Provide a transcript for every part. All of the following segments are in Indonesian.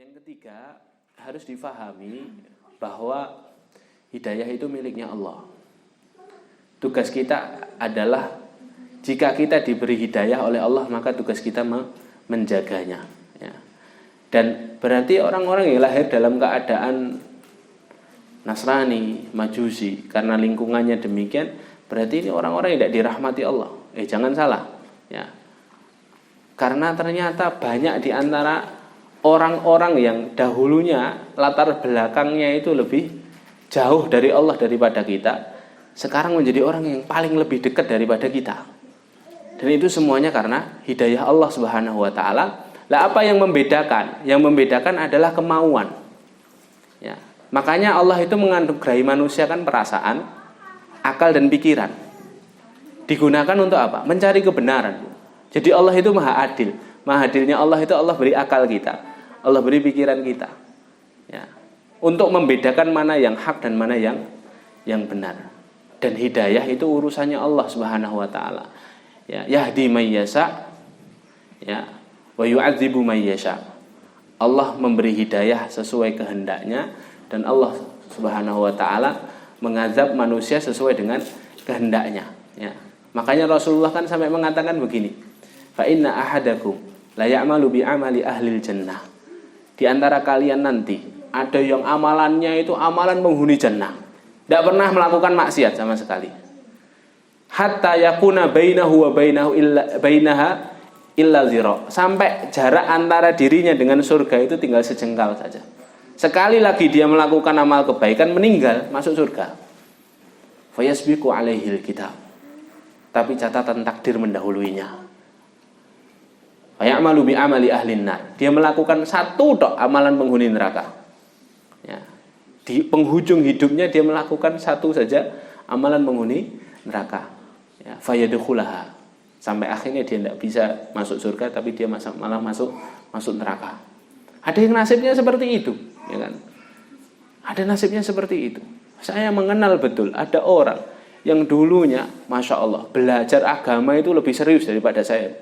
Yang ketiga, harus difahami bahwa hidayah itu miliknya Allah. Tugas kita adalah jika kita diberi hidayah oleh Allah, maka tugas kita menjaganya. Ya. Dan berarti orang-orang yang lahir dalam keadaan Nasrani, Majusi, karena lingkungannya demikian, berarti ini orang-orang yang tidak dirahmati Allah. Jangan salah. Ya. Karena ternyata banyak di antara orang-orang yang dahulunya latar belakangnya itu lebih jauh dari Allah daripada kita, sekarang menjadi orang yang paling lebih dekat daripada kita. Dan itu semuanya karena hidayah Allah Subhanahu wa taala. Lah apa yang membedakan? Yang membedakan adalah kemauan. Ya. Makanya Allah itu menganugerahi manusia kan perasaan, akal dan pikiran. Digunakan untuk apa? Mencari kebenaran. Jadi Allah itu maha adil. Maha adilnya Allah itu Allah beri akal kita, Allah beri pikiran kita. Ya. Untuk membedakan mana yang hak dan mana yang benar. Dan hidayah itu urusannya Allah Subhanahu wa taala. Ya, yahdi may yasha, ya, wa yu'adzibu may yasha. Allah memberi hidayah sesuai kehendaknya dan Allah Subhanahu wa taala mengazab manusia sesuai dengan kehendaknya, ya. Makanya Rasulullah kan sampai mengatakan begini, fa inna ahadakum la ya'malu bi amali ahlil jannah. Di antara kalian nanti ada yang amalannya itu amalan penghuni jannah, tidak pernah melakukan maksiat sama sekali. Hatta yakuna bainahu wa bainaha illa zira. Sampai jarak antara dirinya dengan surga itu tinggal sejengkal saja. Sekali lagi dia melakukan amal kebaikan, meninggal, masuk surga. Fayasbiqu alaihil kitab. Tapi catatan takdir mendahuluinya. Fayamalu bi amali ahlin nar. Dia melakukan satu tok amalan penghuni neraka. Ya. Di penghujung hidupnya dia melakukan satu saja amalan penghuni neraka. Ya, fayadkhulaha. Sampai akhirnya dia tidak bisa masuk surga, tapi dia malah masuk neraka. Ada yang nasibnya seperti itu, ya kan? Ada nasibnya seperti itu. Saya mengenal betul ada orang yang dulunya, masya Allah, belajar agama itu lebih serius daripada saya.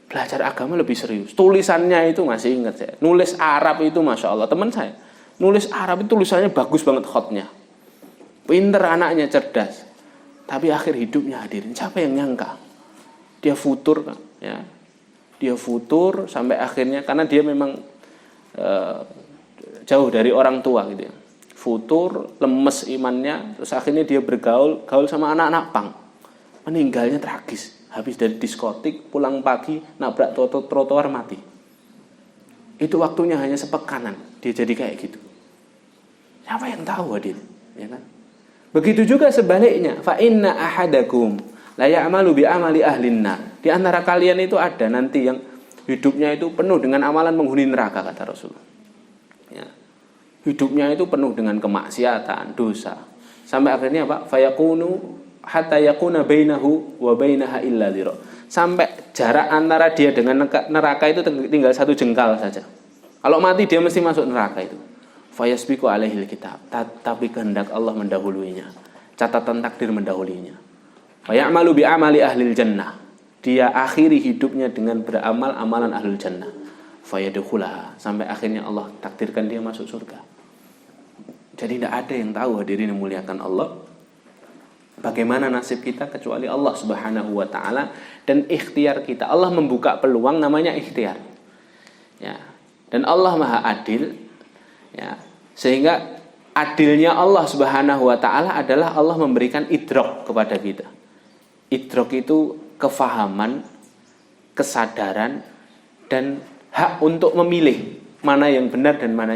Belajar agama lebih serius. Tulisannya itu masih ingat saya. Nulis Arab itu masya Allah, teman saya. Nulis Arab itu tulisannya bagus banget khotnya. Pinter anaknya, cerdas. Tapi akhir hidupnya hadirin, siapa yang nyangka? Dia futur kan, ya. Dia futur sampai akhirnya karena dia memang jauh dari orang tua gitu ya. Futur, lemes imannya, terus akhirnya dia gaul sama anak-anak pang. Meninggalnya tragis. Habis dari diskotik, pulang pagi, nabrak trotoar mati. Itu waktunya hanya sepekanan, dia jadi kayak gitu. Siapa yang tahu hadirin, ya kan? Begitu juga sebaliknya, fa inna ahadakum la ya'malu bi amali ahlin nar. Di antara kalian itu ada nanti yang hidupnya itu penuh dengan amalan penghuni neraka, kata Rasulullah. Ya. Hidupnya itu penuh dengan kemaksiatan, dosa. Sampai akhirnya apa? Fayakunu hatta yakuna bainahu wa bainaha illa dzira. Sampai jarak antara dia dengan neraka itu tinggal satu jengkal saja. Kalau mati dia mesti masuk neraka itu. Fayasbiqu alaihil kitab, tapi kehendak Allah mendahuluinya, catatan takdir mendahuluinya. Fayamalu bi amali ahlil jannah, dia akhiri hidupnya dengan beramal amalan ahlul jannah. Fayadkhulaha, sampai akhirnya Allah takdirkan dia masuk surga. Jadi tidak ada yang tahu hadirin yang muliakan Allah bagaimana nasib kita kecuali Allah Subhanahu wa taala dan ikhtiar kita. Allah membuka peluang namanya ikhtiar. Ya. Dan Allah Maha Adil. Ya. Sehingga adilnya Allah Subhanahu wa taala adalah Allah memberikan idrok kepada kita. Idrok itu kefahaman, kesadaran dan hak untuk memilih mana yang benar dan mana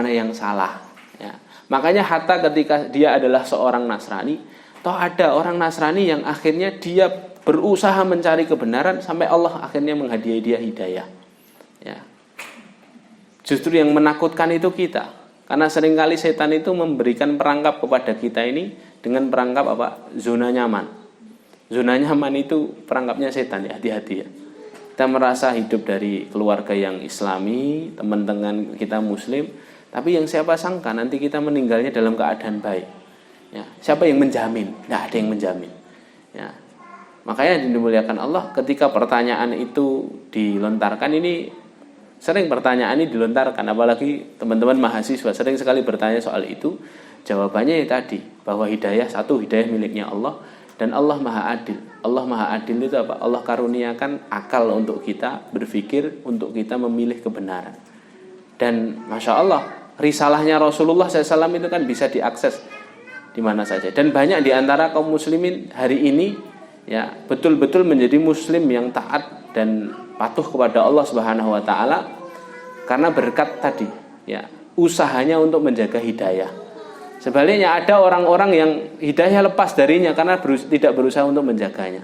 yang salah. Ya. Makanya hatta ketika dia adalah seorang Nasrani, toh ada orang Nasrani yang akhirnya dia berusaha mencari kebenaran sampai Allah akhirnya menghadiahi dia hidayah. Ya. Justru yang menakutkan itu kita, karena seringkali setan itu memberikan perangkap kepada kita ini dengan perangkap apa? Zona nyaman. Zona nyaman itu perangkapnya setan, ya, hati-hati ya. Kita merasa hidup dari keluarga yang Islami, teman-teman kita Muslim, tapi yang siapa sangka nanti kita meninggalnya dalam keadaan baik. Ya, siapa yang menjamin? Tidak ada yang menjamin. Ya. Makanya dimuliakan Allah, ketika pertanyaan itu dilontarkan ini Sering pertanyaan ini dilontarkan, apalagi teman-teman mahasiswa sering sekali bertanya soal itu. Jawabannya ya tadi, bahwa hidayah satu, hidayah miliknya Allah, dan Allah Maha Adil. Allah Maha Adil itu apa? Allah karuniakan akal untuk kita berpikir, untuk kita memilih kebenaran. Dan Masya Allah, risalahnya Rasulullah SAW itu kan bisa diakses di mana saja. Dan banyak di antara kaum muslimin hari ini ya betul-betul menjadi muslim yang taat dan patuh kepada Allah Subhanahu wa taala karena berkat tadi ya, usahanya untuk menjaga hidayah. Sebaliknya ada orang-orang yang hidayah lepas darinya karena tidak berusaha untuk menjaganya.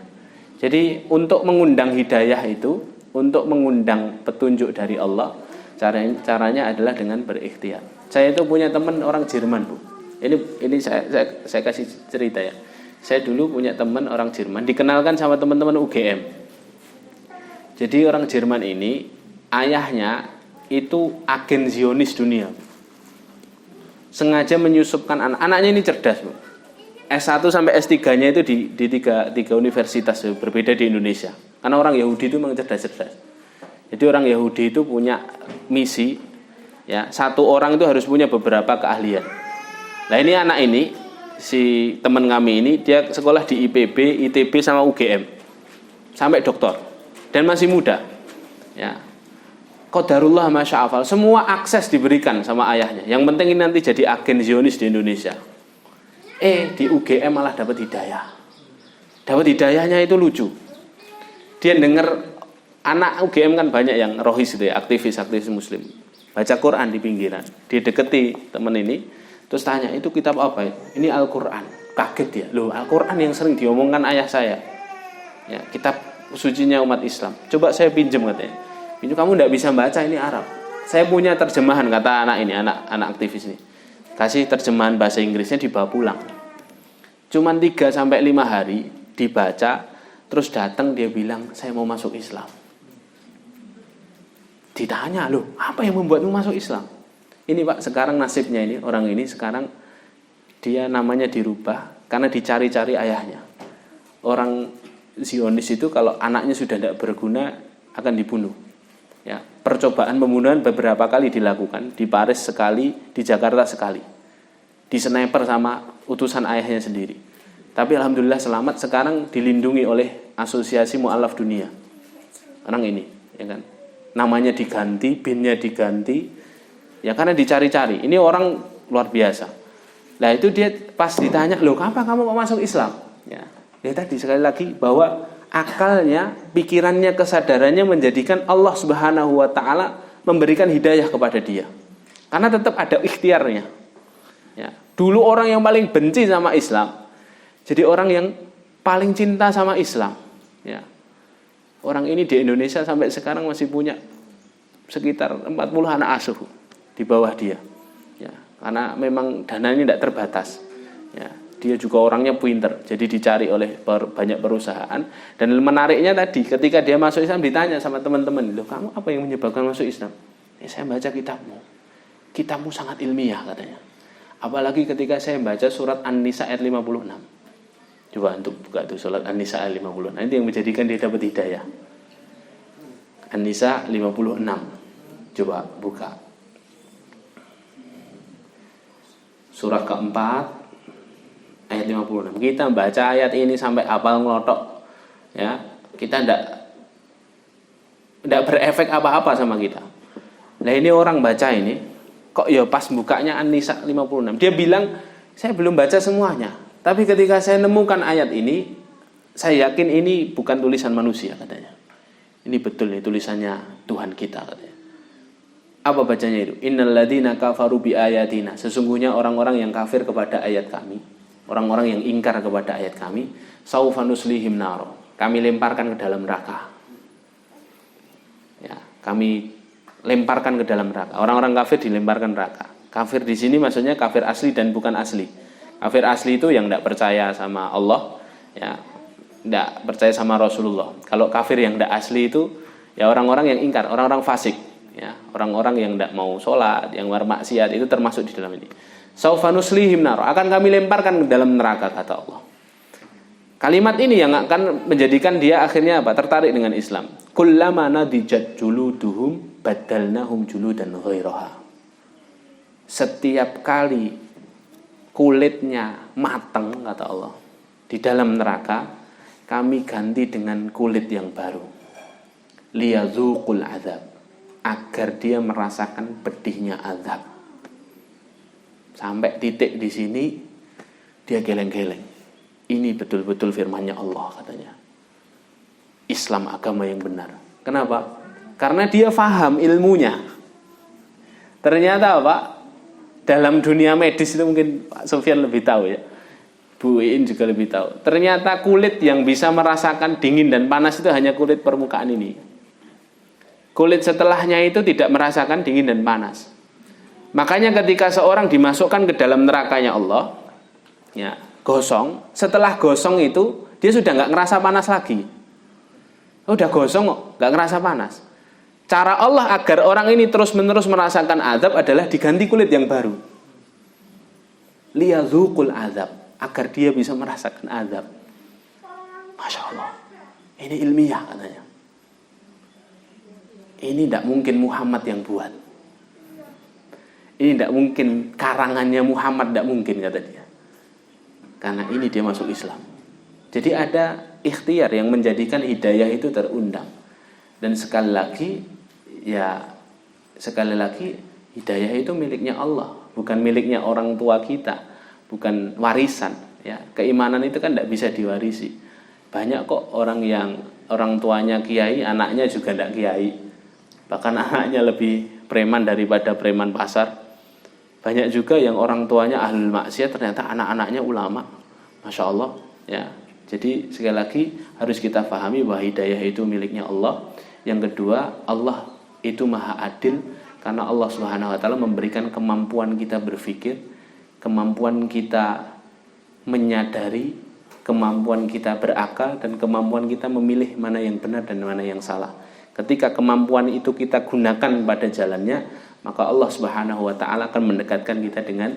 Jadi untuk mengundang hidayah itu, untuk mengundang petunjuk dari Allah, caranya adalah dengan berikhtiar. Saya itu punya teman orang Jerman, Bu. Ini saya kasih cerita ya. Saya dulu punya teman orang Jerman, dikenalkan sama teman-teman UGM. Jadi orang Jerman ini ayahnya itu agen Zionis dunia. Sengaja menyusupkan anaknya ini cerdas, Bu. S1 sampai S3-nya itu di tiga universitas berbeda di Indonesia. Karena orang Yahudi itu memang cerdas-cerdas. Jadi orang Yahudi itu punya misi ya, satu orang itu harus punya beberapa keahlian. Nah ini anak ini, si teman kami ini, dia sekolah di IPB, ITB sama UGM sampai doktor dan masih muda ya. Qadarullah masya'afal, semua akses diberikan sama ayahnya. Yang penting ini nanti jadi agen Zionis di Indonesia. Di UGM malah dapat hidayah. Dapat hidayahnya itu lucu. Dia dengar, anak UGM kan banyak yang rohis itu ya, aktivis muslim. Baca Quran di pinggiran, dia deketi teman ini, terus tanya, itu kitab apa itu? Ini Al-Quran. Kaget dia, loh Al-Quran yang sering diomongkan ayah saya ya, kitab sucinya umat Islam. Coba saya pinjam katanya. Ini kamu tidak bisa baca, ini Arab. Saya punya terjemahan, kata anak ini, anak aktivis ini. Kasih terjemahan bahasa Inggrisnya, dibawa pulang. Cuman 3-5 hari dibaca, terus datang dia bilang, saya mau masuk Islam. Ditanya, loh apa yang membuatmu masuk Islam? Ini Pak, sekarang nasibnya ini, orang ini sekarang dia namanya dirubah karena dicari-cari ayahnya. Orang Zionis itu kalau anaknya sudah tidak berguna akan dibunuh. Ya, percobaan pembunuhan beberapa kali dilakukan, di Paris sekali, di Jakarta sekali. Di sniper sama utusan ayahnya sendiri. Tapi alhamdulillah selamat, sekarang dilindungi oleh Asosiasi Mu'alaf Dunia. Orang ini, ya kan? Namanya diganti, binnya diganti. Ya karena dicari-cari. Ini orang luar biasa. Nah itu dia pas ditanya, loh apa kamu mau masuk Islam? Ya, dia tadi sekali lagi bahwa akalnya, pikirannya, kesadarannya menjadikan Allah Subhanahu wa taala memberikan hidayah kepada dia. Karena tetap ada ikhtiarnya. Ya, dulu orang yang paling benci sama Islam, jadi orang yang paling cinta sama Islam. Ya. Orang ini di Indonesia sampai sekarang masih punya sekitar 40 anak asuh di bawah dia. Ya, karena memang dananya tidak terbatas. Ya. Dia juga orangnya pinter, jadi dicari oleh banyak perusahaan. Dan menariknya tadi, ketika dia masuk Islam ditanya sama teman-teman, loh kamu apa yang menyebabkan masuk Islam? Ya, saya baca kitabmu. Kitabmu sangat ilmiah katanya. Apalagi ketika saya baca surat An-Nisa ayat 56. Coba untuk buka tuh surat An-Nisa ayat 56. Itu yang menjadikan dia dapat hidayah. An-Nisa 56. Coba buka. Surat keempat ayat 56. Kita baca ayat ini sampai hafal ngelotok. Ya, kita tidak berefek apa-apa sama kita. Nah ini orang baca ini, kok ya pas bukanya An-Nisa 56. Dia bilang, saya belum baca semuanya. Tapi ketika saya nemukan ayat ini, saya yakin ini bukan tulisan manusia katanya. Ini betul nih tulisannya Tuhan kita katanya. Apa bacanya itu? Innal ladzina kafaru bi ayatina. Sesungguhnya orang-orang yang kafir kepada ayat kami, orang-orang yang ingkar kepada ayat kami, saufa nuslihim naro. Kami lemparkan ke dalam neraka. Ya, kami lemparkan ke dalam neraka. Orang-orang kafir dilemparkan neraka. Kafir di sini maksudnya kafir asli dan bukan asli. Kafir asli itu yang tidak percaya sama Allah, ya, tidak percaya sama Rasulullah. Kalau kafir yang tidak asli itu, ya orang-orang yang ingkar, orang-orang fasik, ya, orang-orang yang tidak mau sholat, yang bermaksiat itu termasuk di dalam ini. Saufa nuslihim nar, akan kami lemparkan ke dalam neraka kata Allah. Kalimat ini yang akan menjadikan dia akhirnya apa? Tertarik dengan Islam. Kullama nadijat juluduhum badalnahum juludan ghairaha. Setiap kali kulitnya matang, kata Allah, di dalam neraka, kami ganti dengan kulit yang baru. Liyadzuqul azab, agar dia merasakan pedihnya azab. Sampai titik di sini dia geleng-geleng. Ini betul-betul firman-Nya Allah, katanya. Islam agama yang benar. Kenapa? Karena dia faham ilmunya. Ternyata Pak, dalam dunia medis itu mungkin Pak Sofyan lebih tahu ya. Bu Iin juga lebih tahu. Ternyata kulit yang bisa merasakan dingin dan panas itu hanya kulit permukaan ini. Kulit setelahnya itu tidak merasakan dingin dan panas. Makanya ketika seorang dimasukkan ke dalam nerakanya Allah, ya, gosong, setelah gosong itu dia sudah nggak ngerasa panas lagi. Udah gosong kok, nggak ngerasa panas. Cara Allah agar orang ini terus-menerus merasakan azab adalah diganti kulit yang baru. Liyadzuqul azab, agar dia bisa merasakan azab. Masya Allah, ini ilmiah katanya. Ini tidak mungkin Muhammad yang buat. Ini tidak mungkin karangannya Muhammad, tidak mungkin, kata dia. Karena ini dia masuk Islam. Jadi ada ikhtiar yang menjadikan hidayah itu terundang. Dan sekali lagi hidayah itu miliknya Allah, bukan miliknya orang tua kita, bukan warisan. Ya, keimanan itu kan tidak bisa diwarisi. Banyak kok orang yang orang tuanya kiai, anaknya juga tidak kiai. Bahkan anaknya lebih preman daripada preman pasar. Banyak juga yang orang tuanya ahlul maksiat, ternyata anak-anaknya ulama. Masya Allah. Ya, jadi sekali lagi harus kita pahami bahwa hidayah itu miliknya Allah. Yang kedua, Allah itu maha adil, karena Allah Subhanahu wa taala memberikan kemampuan kita berpikir, kemampuan kita menyadari, kemampuan kita berakal, dan kemampuan kita memilih mana yang benar dan mana yang salah. Ketika kemampuan itu kita gunakan pada jalannya, maka Allah Subhanahu wa taala akan mendekatkan kita dengan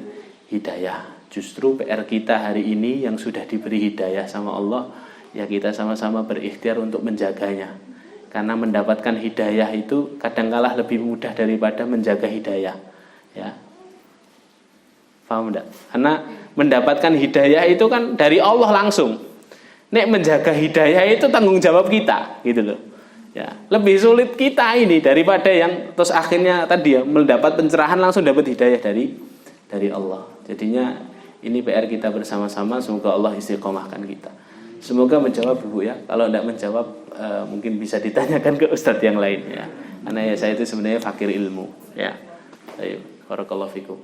hidayah. Justru PR kita hari ini yang sudah diberi hidayah sama Allah, ya kita sama-sama berikhtiar untuk menjaganya. Karena mendapatkan hidayah itu kadangkala lebih mudah daripada menjaga hidayah. Ya. Paham enggak? Karena mendapatkan hidayah itu kan dari Allah langsung. Nek menjaga hidayah itu tanggung jawab kita, gitu loh. Ya, lebih sulit kita ini daripada yang terus akhirnya tadi ya mendapat pencerahan langsung dapat hidayah dari Allah. Jadinya ini PR kita bersama-sama, semoga Allah istiqomahkan kita. Semoga menjawab Ibu ya. Kalau tidak menjawab mungkin bisa ditanyakan ke ustadz yang lain ya. Karena ya saya itu sebenarnya fakir ilmu ya. Baik, barakallahu fikum.